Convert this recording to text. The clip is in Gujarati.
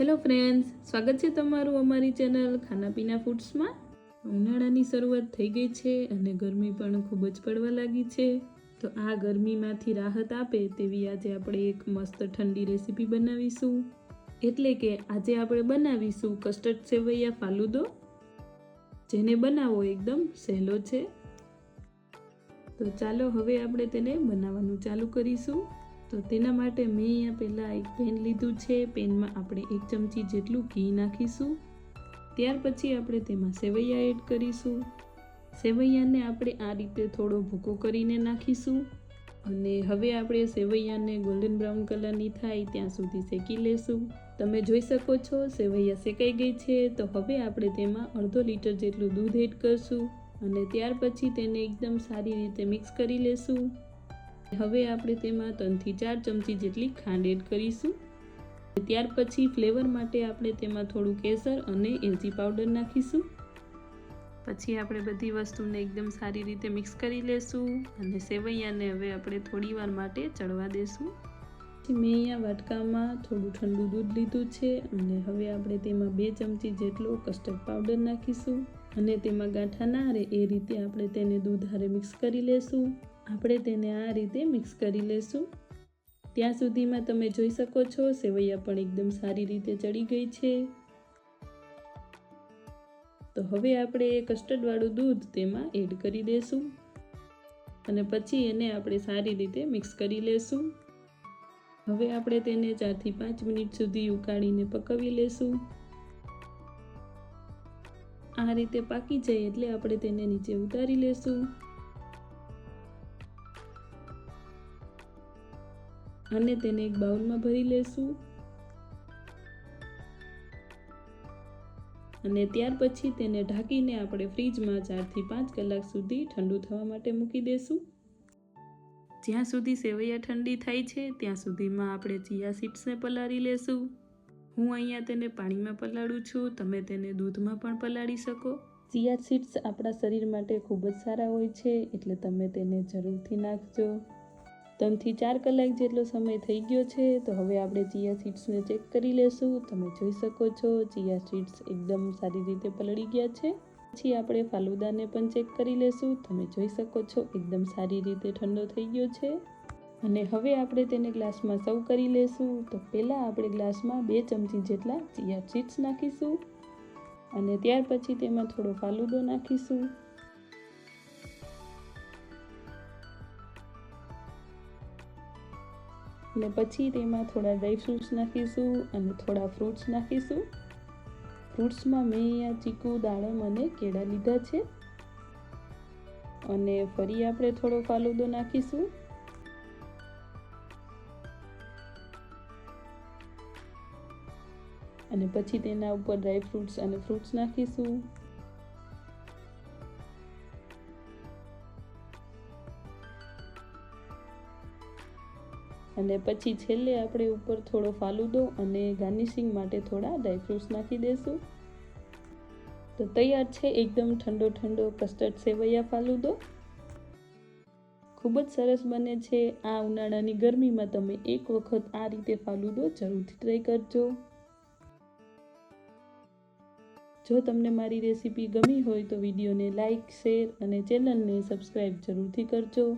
હેલો ફ્રેન્ડ્સ, સ્વાગત છે તમારું અમારી ચેનલ ખાના પીના ફૂડ્સમાં। ઉનાળાની શરૂઆત થઈ ગઈ છે અને ગરમી પણ ખૂબ જ પડવા લાગી છે। તો આ ગરમીમાંથી રાહત આપે તેવી આજે આપણે એક મસ્ત ઠંડી રેસીપી બનાવીશું। એટલે કે આજે આપણે બનાવીશું કસ્ટર્ડ સેવૈયા ફાલુદો, જેને બનાવવો એકદમ સહેલો છે। તો ચાલો હવે આપણે તેને બનાવવાનું ચાલુ કરીશું। તો તેના માટે મેં અહીંયા પહેલાં એક પેન લીધું છે। પેનમાં આપણે 1 ચમચી જેટલું ઘી નાખીશું। ત્યાર પછી આપણે તેમાં સેવૈયા એડ કરીશું। સેવૈયાને આપણે આ રીતે થોડો ભૂકો કરીને નાખીશું અને હવે આપણે સેવૈયાને ગોલ્ડન બ્રાઉન કલરની થાય ત્યાં સુધી શેકી લેશું। તમે જોઈ શકો છો સેવૈયા શેકાઈ ગઈ છે। તો હવે આપણે તેમાં અડધો લીટર જેટલું દૂધ એડ કરશું અને ત્યાર પછી તેને એકદમ સારી રીતે મિક્સ કરી લેશું। હવે આપણે તેમાં 3 થી 4 ચમચી જેટલી ખાંડ એડ કરીશું। ત્યાર પછી ફ્લેવર માટે આપણે તેમાં થોડું કેસર અને એલચી પાવડર નાખીશું। પછી આપણે બધી વસ્તુને એકદમ સારી રીતે મિક્સ કરી લેશું અને સેવૈયાને હવે આપણે થોડી વાર માટે ચડવા દેશું। પછી મેં અહીંયા વાટકામાં થોડું ઠંડુ દૂધ લીધું છે અને હવે આપણે તેમાં 2 ચમચી જેટલો કસ્ટર્ડ પાવડર નાખીશું અને તેમાં ગાંઠા ના રહે એ રીતે આપણે તેને દૂધ હારે મિક્સ કરી લેશું। આપણે તેને આ રીતે મિક્સ કરી લેશું। ત્યાં સુધીમાં તમે જોઈ શકો છો સેવૈયા પણ એકદમ સારી રીતે ચડી ગઈ છે। તો હવે આપણે એ કસ્ટર્ડ વાળું દૂધ તેમાં એડ કરી દેશું અને પછી એને આપણે સારી રીતે મિક્સ કરી લેશું। હવે આપણે તેને 4 થી 5 મિનિટ સુધી ઉકાળીને પકવી લેશું। આ રીતે પાકી જાય એટલે આપણે તેને નીચે ઉતારી લેશું અને તેને એક બાઉલમાં ભરી લેશું અને ત્યાર પછી તેને ઢાંકીને આપણે ફ્રીજમાં 4 થી 5 કલાક સુધી ઠંડુ થવા માટે મૂકી દેશું। જ્યાં સુધી સેવૈયા ઠંડી થાય છે ત્યાં સુધીમાં આપણે ચિયા સીડ્સને પલાળી લેશું। હું અહીંયા તેને પાણીમાં પલાળું છું, તમે તેને દૂધમાં પણ પલાળી શકો। ચિયા સીડ્સ આપણા શરીર માટે ખૂબ જ સારા હોય છે એટલે તમે તેને જરૂરથી નાખજો। 3 થી 4 કલાક જેટલો સમય થઈ ગયો છે। તો હવે આપણે ચિયા સીડ્સને ચેક કરી લેશું। તમે જોઈ શકો છો ચિયા સીડ્સ એકદમ સારી રીતે પલળી ગયા છે। પછી આપણે ફાલુદાને પણ ચેક કરી લેશું। તમે જોઈ શકો છો એકદમ સારી રીતે ઠંડો થઈ ગયો છે અને હવે આપણે તેને ગ્લાસમાં સર્વ કરી લેશું। તો પહેલાં આપણે ગ્લાસમાં 2 ચમચી જેટલા ચિયા સીડ્સ નાખીશું અને ત્યાર પછી તેમાં થોડો ફાલુદો નાખીશું અને પછી તેમાં થોડા ડ્રાયફ્રૂટ્સ નાખીશું અને થોડા ફ્રૂટ્સ નાખીશું। ફ્રૂટ્સમાં મેં અહીંયા ચીકુ, દાડમ અને કેળા લીધા છે અને ફરી આપણે થોડો ફાલુદો નાખીશું અને પછી તેના ઉપર ડ્રાયફ્રૂટ્સ અને ફ્રૂટ્સ નાખીશું અને પછી છેલ્લે આપણે ઉપર થોડો ફાલુદો અને ગાર્નિશિંગ માટે થોડા ડ્રાયફ્રૂટ્સ નાખી દેશું। તો તૈયાર છે એકદમ ઠંડો ઠંડો કસ્ટર્ડ સેવૈયા ફાલુદો। ખૂબ જ સરસ બને છે। આ ઉનાળાની ગરમીમાં તમે એક વખત આ રીતે ફાલુદો જરૂરથી ટ્રાય કરજો। જો તમને મારી રેસીપી ગમી હોય તો વિડીયોને લાઇક, શેર અને ચેનલને સબસ્ક્રાઈબ જરૂરથી કરજો।